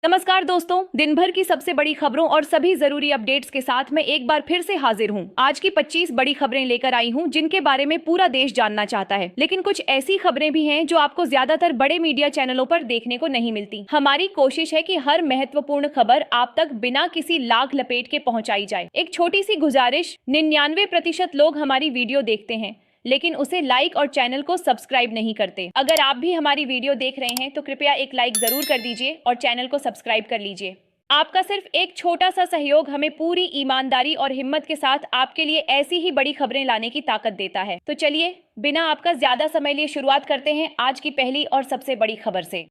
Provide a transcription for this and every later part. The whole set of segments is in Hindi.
नमस्कार दोस्तों, दिन भर की सबसे बड़ी खबरों और सभी जरूरी अपडेट्स के साथ मैं एक बार फिर से हाजिर हूं। आज की 25 बड़ी खबरें लेकर आई हूं जिनके बारे में पूरा देश जानना चाहता है, लेकिन कुछ ऐसी खबरें भी हैं जो आपको ज्यादातर बड़े मीडिया चैनलों पर देखने को नहीं मिलती। हमारी कोशिश है कि हर महत्वपूर्ण खबर आप तक बिना किसी लाग लपेट के पहुंचाई जाए। एक छोटी सी गुजारिश, 99% लोग हमारी वीडियो देखते हैं लेकिन उसे लाइक और चैनल को सब्सक्राइब नहीं करते। अगर आप भी हमारी वीडियो देख रहे हैं तो कृपया एक लाइक जरूर कर दीजिए और चैनल को सब्सक्राइब कर लीजिए। आपका सिर्फ एक छोटा सा सहयोग हमें पूरी ईमानदारी और हिम्मत के साथ आपके लिए ऐसी ही बड़ी खबरें लाने की ताकत देता है। तो चलिए बिना आपका ज्यादा समय लिए शुरुआत करते हैं आज की पहली और सबसे बड़ी खबर से।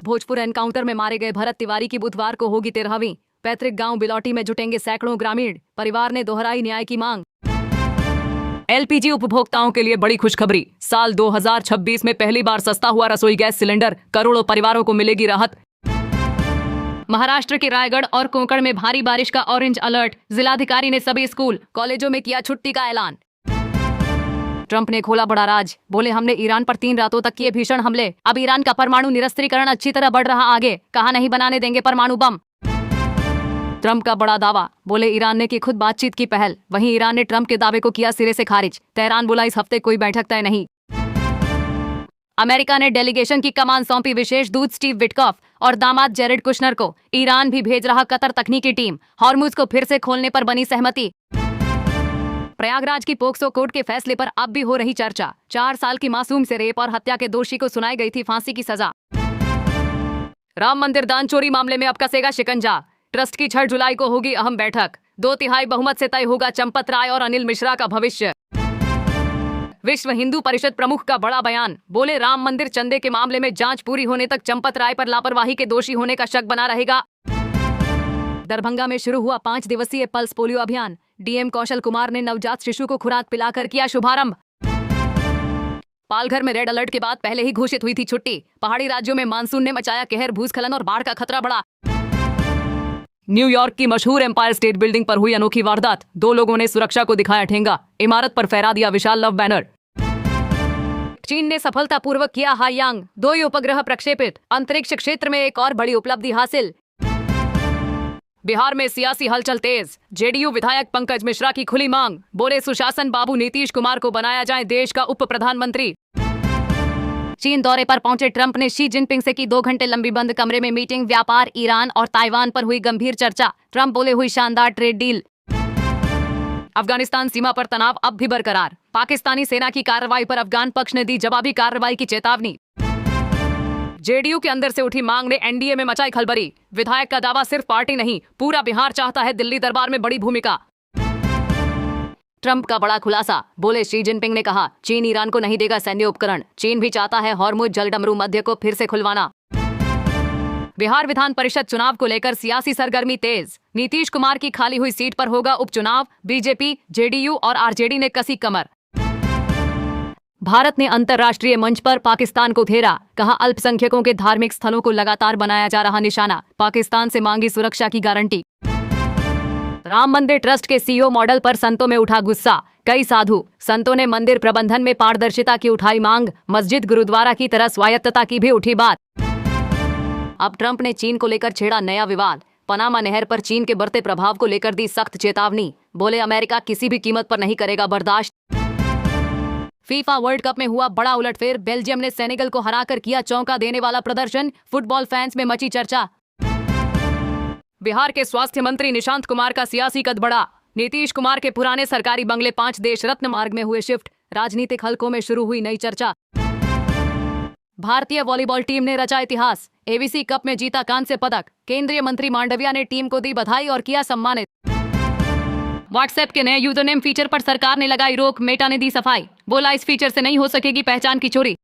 भोजपुर एनकाउंटर में मारे गए भरत तिवारी की बुधवार को होगी 13वीं। पैतृक गांव बिलौटी में जुटेंगे सैकड़ों ग्रामीण। परिवार ने दोहराई न्याय की मांग। एलपीजी उपभोक्ताओं के लिए बड़ी खुशखबरी। साल 2026 में पहली बार सस्ता हुआ रसोई गैस सिलेंडर। करोड़ों परिवारों को मिलेगी राहत। महाराष्ट्र के रायगढ़ और कोंकण में भारी बारिश का ऑरेंज अलर्ट। जिलाधिकारी ने सभी स्कूल कॉलेजों में किया छुट्टी का ऐलान। ट्रंप ने खोला बड़ा राज। बोले हमने ईरान पर 3 रातों तक किए भीषण हमले। अब ईरान का परमाणु निरस्त्रीकरण अच्छी तरह बढ़ रहा आगे। कहा नहीं बनाने देंगे परमाणु बम। ट्रंप का बड़ा दावा। बोले ईरान ने की खुद बातचीत की पहल। वहीं ईरान ने ट्रंप के दावे को किया सिरे से खारिज। तेहरान बोला इस हफ्ते कोई बैठक तय नहीं। अमेरिका ने डेलीगेशन की कमान सौंपी विशेष दूत स्टीव विटकॉफ और दामाद जेरेड कुशनर को। ईरान भी भेज रहा कतर तकनीकी टीम। हॉर्मुज को फिर से खोलने पर बनी सहमति। प्रयागराज की पोक्सो कोर्ट के फैसले पर अब भी हो रही चर्चा। 4 साल की मासूम से रेप और हत्या के दोषी को सुनाई गई थी फांसी की सजा। राम मंदिर दान चोरी मामले में अब कसेगा शिकंजा। ट्रस्ट की 6 जुलाई को होगी अहम बैठक। 2/3 बहुमत से तय होगा चंपत राय और अनिल मिश्रा का भविष्य। विश्व हिंदू परिषद प्रमुख का बड़ा बयान। बोले राम मंदिर चंदे के मामले में जांच पूरी होने तक चंपत राय पर लापरवाही के दोषी होने का शक बना रहेगा। दरभंगा में शुरू हुआ 5 दिवसीय पल्स पोलियो अभियान। डीएम कौशल कुमार ने नवजात शिशु को खुराक पिलाकर किया शुभारंभ। पालघर में रेड अलर्ट के बाद पहले ही घोषित हुई थी छुट्टी। पहाड़ी राज्यों में मानसून ने मचाया कहर। भूस्खलन और बाढ़ का खतरा बढ़ा। न्यूयॉर्क की मशहूर एम्पायर स्टेट बिल्डिंग पर हुई अनोखी वारदात। 2 लोगों ने सुरक्षा को दिखाया ठेंगा। इमारत पर फहरा दिया विशाल लव बैनर। चीन ने सफलतापूर्वक किया हाईयांग। 2 उपग्रह प्रक्षेपित। अंतरिक्ष क्षेत्र में एक और बड़ी उपलब्धि हासिल। बिहार में सियासी हलचल तेज। जेडीयू विधायक पंकज मिश्रा की खुली मांग। बोले सुशासन बाबू नीतीश कुमार को बनाया जाए देश का उप प्रधानमंत्री। चीन दौरे पर पहुंचे ट्रंप ने शी जिनपिंग से की 2 घंटे लंबी बंद कमरे में मीटिंग। व्यापार, ईरान और ताइवान पर हुई गंभीर चर्चा। ट्रंप बोले हुई शानदार ट्रेड डील। अफगानिस्तान सीमा पर तनाव अब भी बरकरार। पाकिस्तानी सेना की कार्रवाई पर अफगान पक्ष ने दी जवाबी कार्रवाई की चेतावनी। जेडीयू के अंदर से उठी मांग ने एनडीए में मचाई खलबली। विधायक का दावा सिर्फ पार्टी नहीं पूरा बिहार चाहता है दिल्ली दरबार में बड़ी भूमिका। ट्रंप का बड़ा खुलासा। बोले शी जिनपिंग ने कहा चीन ईरान को नहीं देगा सैन्य उपकरण। चीन भी चाहता है हॉर्मुज जलडमरू मध्य को फिर से खुलवाना। बिहार विधान परिषद चुनाव को लेकर सियासी सरगर्मी तेज। नीतीश कुमार की खाली हुई सीट पर होगा उपचुनाव। बीजेपी, जेडीयू और आरजेडी ने कसी कमर। भारत ने अंतर्राष्ट्रीय मंच पर पाकिस्तान को घेरा। कहा अल्पसंख्यकों के धार्मिक स्थलों को लगातार बनाया जा रहा निशाना। पाकिस्तान से मांगी सुरक्षा की गारंटी। राम मंदिर ट्रस्ट के सीईओ मॉडल पर संतों में उठा गुस्सा। कई साधु संतों ने मंदिर प्रबंधन में पारदर्शिता की उठाई मांग। मस्जिद गुरुद्वारा की तरह स्वायत्तता की भी उठी बात। अब ट्रंप ने चीन को लेकर छेड़ा नया विवाद। पनामा नहर पर चीन के बढ़ते प्रभाव को लेकर दी सख्त चेतावनी। बोले अमेरिका किसी भी कीमत पर नहीं करेगा बर्दाश्त। फीफा वर्ल्ड कप में हुआ बड़ा उलटफेर। बेल्जियम ने सेनेगल को हराकर किया चौंका देने वाला प्रदर्शन। फुटबॉल फैंस में मची चर्चा। बिहार के स्वास्थ्य मंत्री निशांत कुमार का सियासी कद बढ़ा। नीतीश कुमार के पुराने सरकारी बंगले 5 देश रत्न मार्ग में हुए शिफ्ट। राजनीतिक हलकों में शुरू हुई नई चर्चा। भारतीय वॉलीबॉल टीम ने रचा इतिहास। एवीसी कप में जीता कांस्य पदक। केंद्रीय मंत्री मांडविया ने टीम को दी बधाई और किया सम्मानित। व्हाट्सएप के नए यूजरनेम फीचर पर सरकार ने लगाई रोक। मेटा ने दी सफाई। बोला इस फीचर से नहीं हो सकेगी पहचान की चोरी।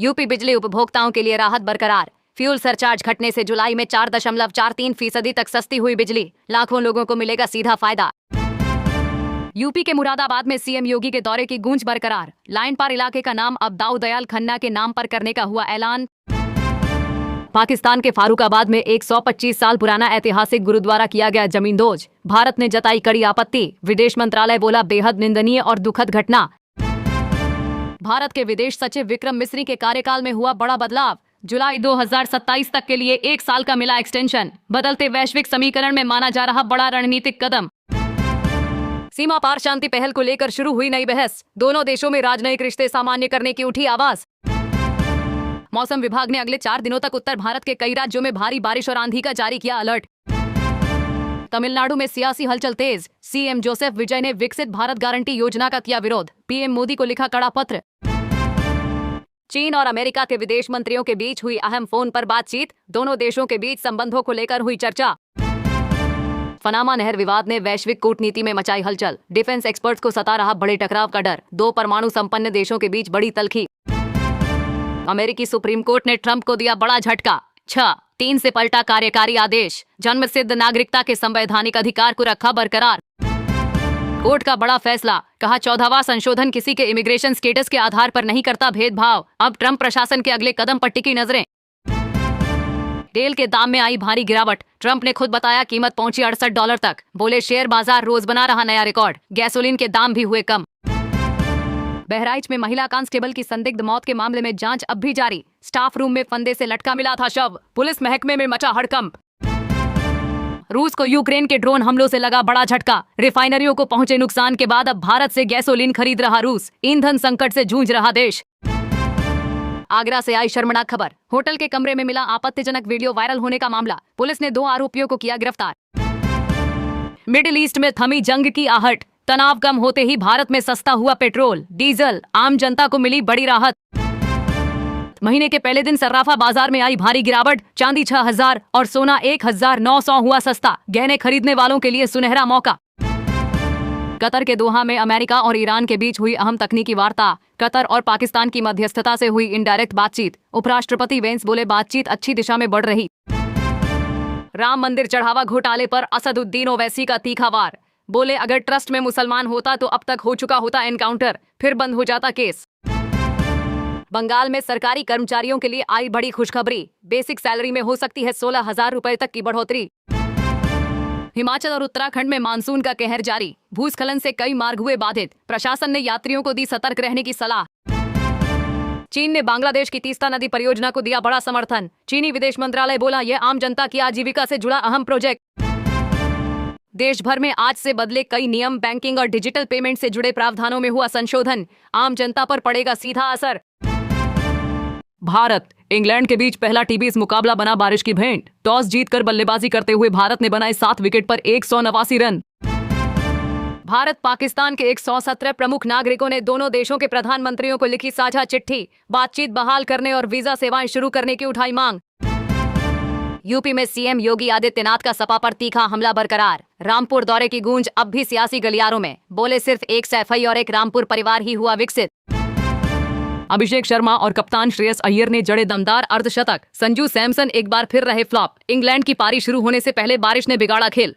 यूपी बिजली उपभोक्ताओं के लिए राहत बरकरार। फ्यूल सरचार्ज घटने से जुलाई में 4.43% तक सस्ती हुई बिजली। लाखों लोगों को मिलेगा सीधा फायदा। यूपी के मुरादाबाद में सीएम योगी के दौरे की गूंज बरकरार। लाइन पार इलाके का नाम अब दाऊ दयाल खन्ना के नाम पर करने का हुआ ऐलान। पाकिस्तान के फारूकाबाद में 125 साल पुराना ऐतिहासिक गुरुद्वारा किया गया जमींदोज। भारत ने जताई कड़ी आपत्ति। विदेश मंत्रालय बोला बेहद निंदनीय और दुखद घटना। भारत के विदेश सचिव विक्रम मिस्री के कार्यकाल में हुआ बड़ा बदलाव। जुलाई 2027 तक के लिए 1 साल का मिला एक्सटेंशन। बदलते वैश्विक समीकरण में माना जा रहा बड़ा रणनीतिक कदम। सीमा पार शांति पहल को लेकर शुरू हुई नई बहस। दोनों देशों में राजनयिक रिश्ते सामान्य करने की उठी आवाज। मौसम विभाग ने अगले 4 दिनों तक उत्तर भारत के कई राज्यों में भारी बारिश और आंधी का जारी किया अलर्ट। तमिलनाडु में सियासी हलचल तेज। सीएम जोसेफ विजय ने विकसित भारत गारंटी योजना का किया विरोध। पीएम मोदी को लिखा कड़ा पत्र। चीन और अमेरिका के विदेश मंत्रियों के बीच हुई अहम फोन पर बातचीत। दोनों देशों के बीच संबंधों को लेकर हुई चर्चा। पनामा नहर विवाद ने वैश्विक कूटनीति में मचाई हलचल। डिफेंस एक्सपर्ट्स को सता रहा बड़े टकराव का डर। 2 परमाणु संपन्न देशों के बीच बड़ी तल्खी। अमेरिकी सुप्रीम कोर्ट ने ट्रंप को दिया बड़ा झटका। 6-3 से पलटा कार्यकारी आदेश। जन्मसिद्ध नागरिकता के संवैधानिक अधिकार को रखा बरकरार। कोर्ट का बड़ा फैसला, कहा 14वां संशोधन किसी के इमिग्रेशन स्टेटस के आधार पर नहीं करता भेदभाव। अब ट्रंप प्रशासन के अगले कदम पर टिकी नजरें। तेल के दाम में आई भारी गिरावट। ट्रंप ने खुद बताया कीमत पहुंची $68 तक। बोले शेयर बाजार रोज बना रहा नया रिकॉर्ड। गैसोलीन के दाम भी हुए कम। बहराइच में महिला कांस्टेबल की संदिग्ध मौत के मामले में जांच अब भी जारी। स्टाफ रूम में फंदे से लटका मिला था शव। पुलिस महकमे में मचा हड़कंप। रूस को यूक्रेन के ड्रोन हमलों से लगा बड़ा झटका। रिफाइनरियों को पहुंचे नुकसान के बाद अब भारत से गैसोलीन खरीद रहा रूस। ईंधन संकट से जूझ रहा देश। आगरा से आई शर्मनाक खबर। होटल के कमरे में मिला आपत्तिजनक वीडियो वायरल होने का मामला। पुलिस ने 2 आरोपियों को किया गिरफ्तार। मिडिल ईस्ट में थमी जंग की आहट। तनाव कम होते ही भारत में सस्ता हुआ पेट्रोल डीजल। आम जनता को मिली बड़ी राहत। महीने के पहले दिन सर्राफा बाजार में आई भारी गिरावट। चांदी 6000 और सोना 1900 हुआ सस्ता। गहने खरीदने वालों के लिए सुनहरा मौका। कतर के दोहा में अमेरिका और ईरान के बीच हुई अहम तकनीकी वार्ता। कतर और पाकिस्तान की मध्यस्थता से हुई इनडायरेक्ट बातचीत। उपराष्ट्रपति वेंस बोले बातचीत अच्छी दिशा में बढ़ रही। राम मंदिर चढ़ावा घोटाले पर असदुद्दीन ओवैसी का तीखा वार। बोले अगर ट्रस्ट में मुसलमान होता तो अब तक हो चुका होता एनकाउंटर, फिर बंद हो जाता केस। बंगाल में सरकारी कर्मचारियों के लिए आई बड़ी खुशखबरी। बेसिक सैलरी में हो सकती है 16,000 रुपए तक की बढ़ोतरी। हिमाचल और उत्तराखंड में मानसून का कहर जारी। भूस्खलन से कई मार्ग हुए बाधित। प्रशासन ने यात्रियों को दी सतर्क रहने की सलाह। चीन ने बांग्लादेश की तीस्ता नदी परियोजना को दिया बड़ा समर्थन। चीनी विदेश मंत्रालय बोला यह आम जनता की आजीविका से जुड़ा अहम प्रोजेक्ट। देश भर में आज से बदले कई नियम। बैंकिंग और डिजिटल पेमेंट से जुड़े प्रावधानों में हुआ संशोधन। आम जनता पर पड़ेगा सीधा असर। भारत इंग्लैंड के बीच पहला टी20 मुकाबला बना बारिश की भेंट। टॉस जीतकर बल्लेबाजी करते हुए भारत ने बनाए 7 विकेट पर 189 रन। भारत पाकिस्तान के 117 प्रमुख नागरिकों ने दोनों देशों के प्रधानमंत्रियों को लिखी साझा चिट्ठी। बातचीत बहाल करने और वीजा सेवाएं शुरू करने की उठाई मांग। यूपी में सीएम योगी आदित्यनाथ का सपा पर तीखा हमला बरकरार। रामपुर दौरे की गूंज अब भी सियासी गलियारों में। बोले सिर्फ एक सैफई और एक रामपुर परिवार ही हुआ विकसित। अभिषेक शर्मा और कप्तान श्रेयस अय्यर ने जड़े दमदार अर्धशतक। संजू सैमसन एक बार फिर रहे फ्लॉप। इंग्लैंड की पारी शुरू होने से पहले बारिश ने बिगाड़ा खेल।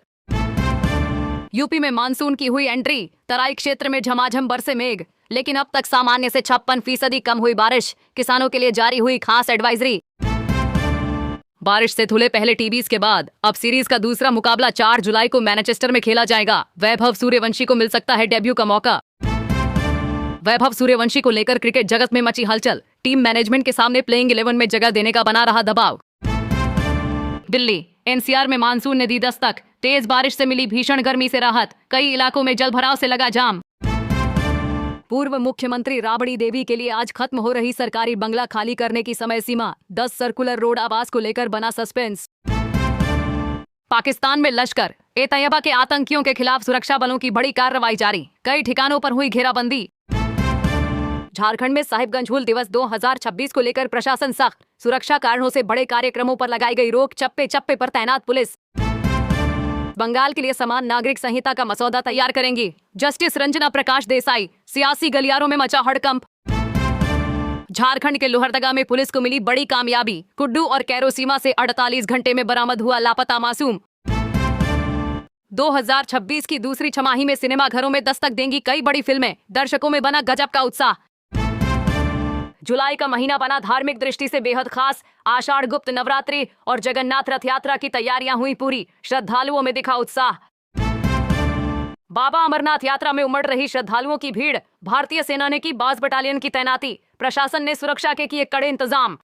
यूपी में मानसून की हुई एंट्री। तराई क्षेत्र में झमाझम बरसे मेघ, लेकिन अब तक सामान्य से 56% कम हुई बारिश। किसानों के लिए जारी हुई खास एडवाइजरी। बारिश से धुले पहले टी20 के बाद अब सीरीज का दूसरा मुकाबला 4 जुलाई को मैनचेस्टर में खेला जाएगा। वैभव सूर्यवंशी को मिल सकता है डेब्यू का मौका। वैभव सूर्यवंशी को लेकर क्रिकेट जगत में मची हलचल। टीम मैनेजमेंट के सामने प्लेइंग 11 में जगह देने का बना रहा दबाव। दिल्ली एनसीआर में मानसून ने दी दस्तक। तेज बारिश से मिली भीषण गर्मी से राहत। कई इलाकों में जलभराव से लगा जाम। पूर्व मुख्यमंत्री राबड़ी देवी के लिए आज खत्म हो रही सरकारी बंगला खाली करने की समय सीमा। 10 सर्कुलर रोड आवास को लेकर बना सस्पेंस। पाकिस्तान में लश्कर ए तैयबा के आतंकियों के खिलाफ सुरक्षा बलों की बड़ी कार्रवाई जारी। कई ठिकानों पर हुई घेराबंदी। झारखंड में साहिबगंज हूल दिवस 2026 को लेकर प्रशासन सख्त। सुरक्षा कारणों से बड़े कार्यक्रमों पर लगाई गई रोक। चप्पे चप्पे पर तैनात पुलिस। बंगाल के लिए समान नागरिक संहिता का मसौदा तैयार करेंगी जस्टिस रंजना प्रकाश देसाई। सियासी गलियारों में मचा हड़कंप। झारखंड के लोहरदगा में पुलिस को मिली बड़ी कामयाबी। कुड्डू और कैरोसीमा से 48 घंटे में बरामद हुआ लापता मासूम। 2026 की दूसरी छमाही में सिनेमा घरों में दस्तक देंगी कई बड़ी फिल्में। दर्शकों में बना गजब का उत्साह। जुलाई का महीना बना धार्मिक दृष्टि से बेहद खास। आषाढ़ गुप्त नवरात्रि और जगन्नाथ रथ यात्रा की तैयारियां हुई पूरी। श्रद्धालुओं में दिखा उत्साह। बाबा अमरनाथ यात्रा में उमड़ रही श्रद्धालुओं की भीड़। भारतीय सेना ने की बाज बटालियन की तैनाती। प्रशासन ने सुरक्षा के किए कड़े इंतजाम।